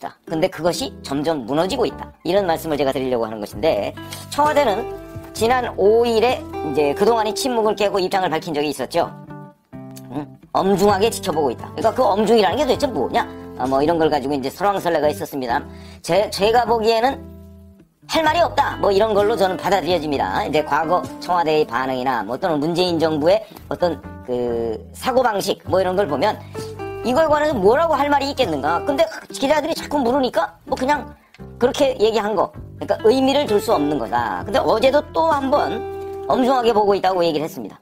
자, 근데 그것이 점점 무너지고 있다. 이런 말씀을 제가 드리려고 하는 것인데, 청와대는 지난 5일에 이제 그동안의 침묵을 깨고 입장을 밝힌 적이 있었죠. 엄중하게 지켜보고 있다. 그러니까 그 엄중이라는 게 도대체 뭐냐? 뭐 이런 걸 가지고 이제 설왕설래가 있었습니다. 제가 보기에는 할 말이 없다. 뭐 이런 걸로 저는 받아들여집니다. 이제 과거 청와대의 반응이나 뭐 또는 문재인 정부의 어떤 그 사고방식 뭐 이런 걸 보면 이걸 관해서 뭐라고 할 말이 있겠는가. 근데 기자들이 자꾸 물으니까 뭐 그냥 그렇게 얘기한 거. 그러니까 의미를 둘 수 없는 거다. 근데 어제도 또 한 번 엄중하게 보고 있다고 얘기를 했습니다.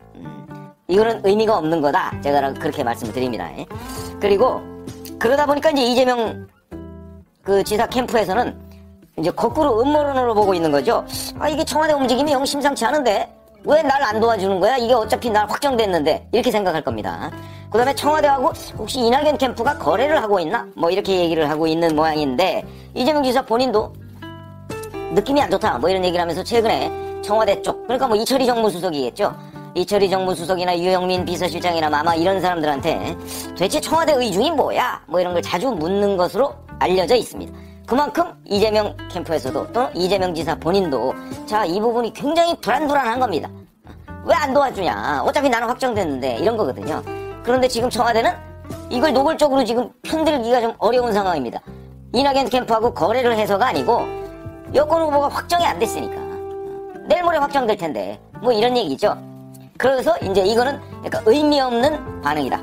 이거는 의미가 없는 거다. 제가 그렇게 말씀을 드립니다. 그리고 그러다 보니까 이제 이재명 그 지사 캠프에서는 이제 거꾸로 음모론으로 보고 있는 거죠. 아, 이게 청와대 움직임이 영 심상치 않은데 왜 날 안 도와주는 거야? 이게 어차피 날 확정됐는데 이렇게 생각할 겁니다. 그 다음에 청와대하고 혹시 이낙연 캠프가 거래를 하고 있나? 뭐 이렇게 얘기를 하고 있는 모양인데 이재명 지사 본인도 느낌이 안 좋다 뭐 이런 얘기를 하면서 최근에 청와대 쪽, 그러니까 뭐 이철희 정무수석이겠죠. 이철희 정무수석이나 유영민 비서실장이나 아마 이런 사람들한테 도대체 청와대 의중이 뭐야? 뭐 이런 걸 자주 묻는 것으로 알려져 있습니다. 그만큼 이재명 캠프에서도 또 이재명 지사 본인도 자, 이 부분이 굉장히 불안한 겁니다. 왜 안 도와주냐? 어차피 나는 확정됐는데 이런 거거든요. 그런데 지금 청와대는 이걸 노골적으로 지금 편들기가 좀 어려운 상황입니다. 이낙연 캠프하고 거래를 해서가 아니고 여권 후보가 확정이 안 됐으니까 내일 모레 확정될 텐데 뭐 이런 얘기죠. 그래서 이제 이거는 약간 의미 없는 반응이다.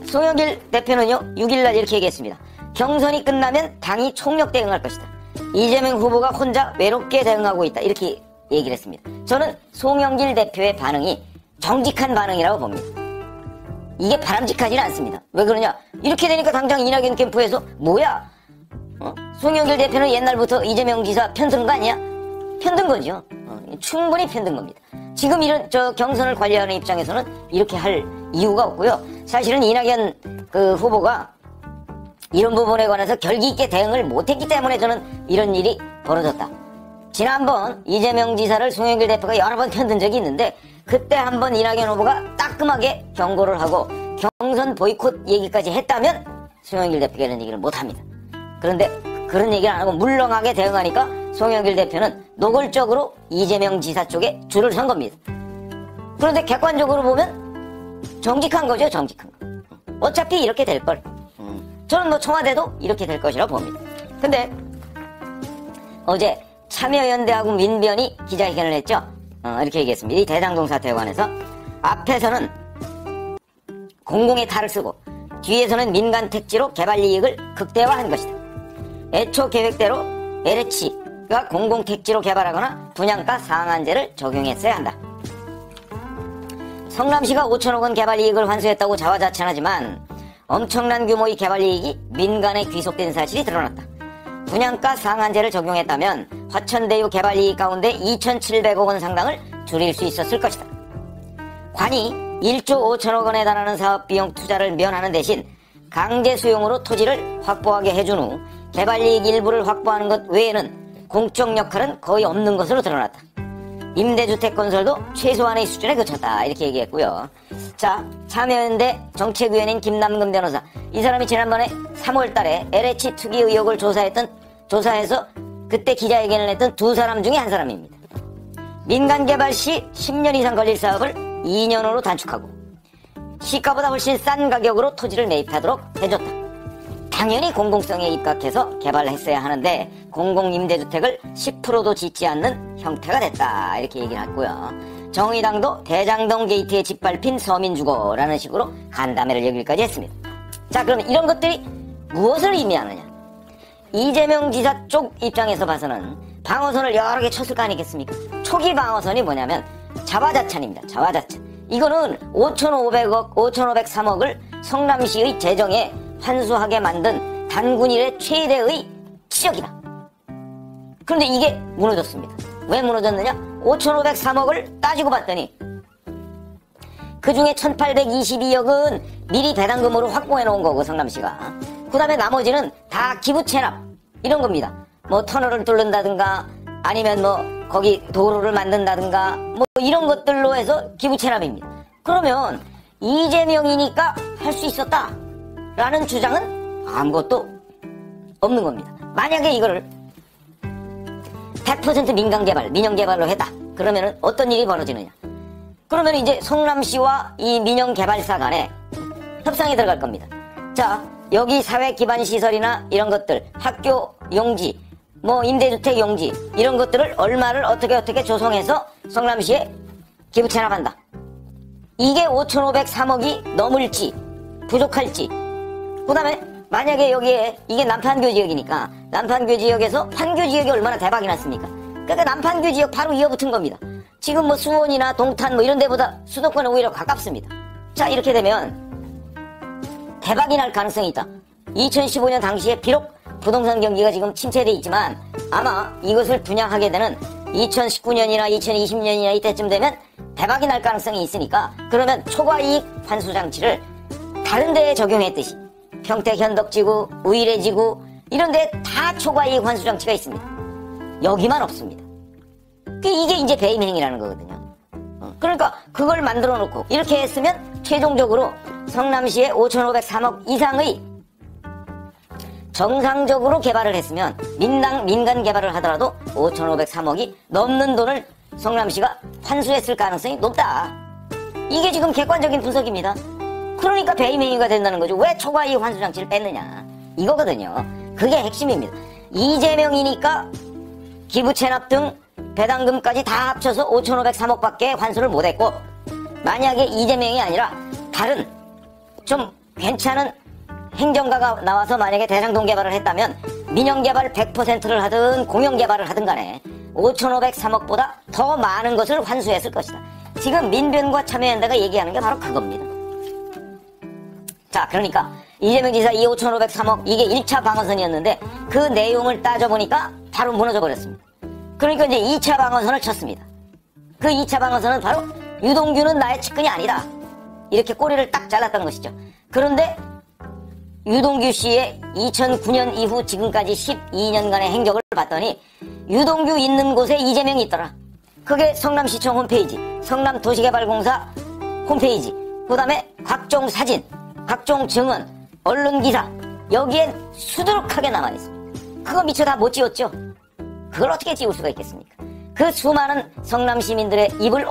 송영길 대표는요 6일날 이렇게 얘기했습니다. 경선이 끝나면 당이 총력 대응할 것이다. 이재명 후보가 혼자 외롭게 대응하고 있다. 이렇게 얘기를 했습니다. 저는 송영길 대표의 반응이 정직한 반응이라고 봅니다. 이게 바람직하지는 않습니다. 왜 그러냐? 이렇게 되니까 당장 이낙연 캠프에서 뭐야? 송영길 대표는 옛날부터 이재명 지사 편든 거 아니야? 편든 거죠. 충분히 편든 겁니다. 지금 이런 경선을 관리하는 입장에서는 이렇게 할 이유가 없고요. 사실은 이낙연 그 후보가 이런 부분에 관해서 결기 있게 대응을 못했기 때문에 저는 이런 일이 벌어졌다. 지난번 이재명 지사를 송영길 대표가 여러 번 편든 적이 있는데 그때 한번 이낙연 후보가 따끔하게 경고를 하고 경선 보이콧 얘기까지 했다면 송영길 대표가 이런 얘기를 못합니다. 그런데 그런 얘기를 안 하고 물렁하게 대응하니까 송영길 대표는 노골적으로 이재명 지사 쪽에 줄을 선 겁니다. 그런데 객관적으로 보면 정직한 거죠. 정직한 거. 어차피 이렇게 될걸. 저는 뭐 청와대도 이렇게 될 것이라고 봅니다. 근데 어제 참여연대하고 민변이 기자회견을 했죠. 이렇게 얘기했습니다. 이 대장동 사태에 관해서 앞에서는 공공의 탈을 쓰고 뒤에서는 민간 택지로 개발 이익을 극대화한 것이다. 애초 계획대로 LH가 공공 택지로 개발하거나 분양가 상한제를 적용했어야 한다. 성남시가 5천억 원 개발 이익을 환수했다고 자화자찬하지만 엄청난 규모의 개발 이익이 민간에 귀속된 사실이 드러났다. 분양가 상한제를 적용했다면 화천대유 개발 이익 가운데 2,700억 원 상당을 줄일 수 있었을 것이다. 관이 1조 5천억 원에 달하는 사업비용 투자를 면하는 대신 강제 수용으로 토지를 확보하게 해준 후 개발 이익 일부를 확보하는 것 외에는 공적 역할은 거의 없는 것으로 드러났다. 임대주택 건설도 최소한의 수준에 그쳤다. 이렇게 얘기했고요. 자, 참여연대 정책위원인 김남근 변호사. 이 사람이 지난번에 3월 달에 LH 투기 의혹을 조사해서 그때 기자회견을 했던 두 사람 중에 한 사람입니다. 민간 개발 시 10년 이상 걸릴 사업을 2년으로 단축하고 시가보다 훨씬 싼 가격으로 토지를 매입하도록 해줬다. 당연히 공공성에 입각해서 개발했어야 하는데 공공임대주택을 10%도 짓지 않는 형태가 됐다. 이렇게 얘기를 했고요. 정의당도 대장동 게이트에 짓밟힌 서민주거라는 식으로 간담회를 여기까지 했습니다. 자, 그러면 이런 것들이 무엇을 의미하느냐? 이재명 지사 쪽 입장에서 봐서는 방어선을 여러 개 쳤을 거 아니겠습니까? 초기 방어선이 뭐냐면 자화자찬입니다. 자화자찬. 이거는 5,503억을 성남시의 재정에 환수하게 만든 단군일의 최대의 치적이다. 그런데 이게 무너졌습니다. 왜 무너졌느냐? 5,503억을 따지고 봤더니 그 중에 1,822억은 미리 배당금으로 확보해 놓은 거고 성남시가. 그 다음에 나머지는 다 기부 체납 이런 겁니다. 뭐 터널을 뚫는다든가 아니면 뭐 거기 도로를 만든다든가 뭐 이런 것들로 해서 기부 체납입니다. 그러면 이재명이니까 할 수 있었다 라는 주장은 아무것도 없는 겁니다. 만약에 이거를 100% 민간개발, 민영개발로 했다. 그러면은 어떤 일이 벌어지느냐. 그러면 이제 성남시와 이 민영개발사 간에 협상이 들어갈 겁니다. 자, 여기 사회기반시설이나 이런 것들, 학교 용지, 뭐 임대주택 용지, 이런 것들을 얼마를 어떻게 조성해서 성남시에 기부 체납한다. 이게 5,503억이 넘을지 부족할지. 그 다음에 만약에 여기에 이게 남판교 지역이니까 남판교 지역에서 판교 지역이 얼마나 대박이 났습니까? 그러니까 남판교 지역 바로 이어붙은 겁니다. 지금 뭐 수원이나 동탄 뭐 이런 데보다 수도권은 오히려 가깝습니다. 자, 이렇게 되면 대박이 날 가능성이 있다. 2015년 당시에 비록 부동산 경기가 지금 침체돼 있지만 아마 이것을 분양하게 되는 2019년이나 2020년이나 이때쯤 되면 대박이 날 가능성이 있으니까 그러면 초과이익 환수장치를 다른 데에 적용했듯이 평택 현덕지구, 우이래지구 이런 데에 다 초과이익 환수장치가 있습니다. 여기만 없습니다. 이게 이제 배임행위라는 거거든요. 그러니까 그걸 만들어 놓고 이렇게 했으면 최종적으로 성남시에 5,503억 이상의 정상적으로 개발을 했으면 민간 개발을 하더라도 5,503억이 넘는 돈을 성남시가 환수했을 가능성이 높다. 이게 지금 객관적인 분석입니다. 그러니까 배임행위가 된다는 거죠. 왜 초과이익 환수장치를 뺐느냐. 이거거든요. 그게 핵심입니다. 이재명이니까 기부채납 등 배당금까지 다 합쳐서 5,503억밖에 환수를 못했고 만약에 이재명이 아니라 다른 좀 괜찮은 행정가가 나와서 만약에 대장동 개발을 했다면 민영개발 100%를 하든 공영개발을 하든 간에 5,503억보다 더 많은 것을 환수했을 것이다. 지금 민변과 참여연대가 얘기하는 게 바로 그겁니다. 자, 그러니까 이재명 지사 이 5,503억 이게 1차 방어선이었는데 그 내용을 따져보니까 바로 무너져 버렸습니다. 그러니까 이제 2차 방어선을 쳤습니다. 그 2차 방어선은 바로 유동규는 나의 측근이 아니다. 이렇게 꼬리를 딱 잘랐던 것이죠. 그런데 유동규 씨의 2009년 이후 지금까지 12년간의 행적을 봤더니 유동규 있는 곳에 이재명이 있더라. 그게 성남시청 홈페이지, 성남도시개발공사 홈페이지, 그 다음에 각종 사진, 각종 증언, 언론기사 여기엔 수두룩하게 남아있습니다. 그거 미처 다 못 지웠죠. 그걸 어떻게 지울 수가 있겠습니까? 그 수많은 성남 시민들의 입을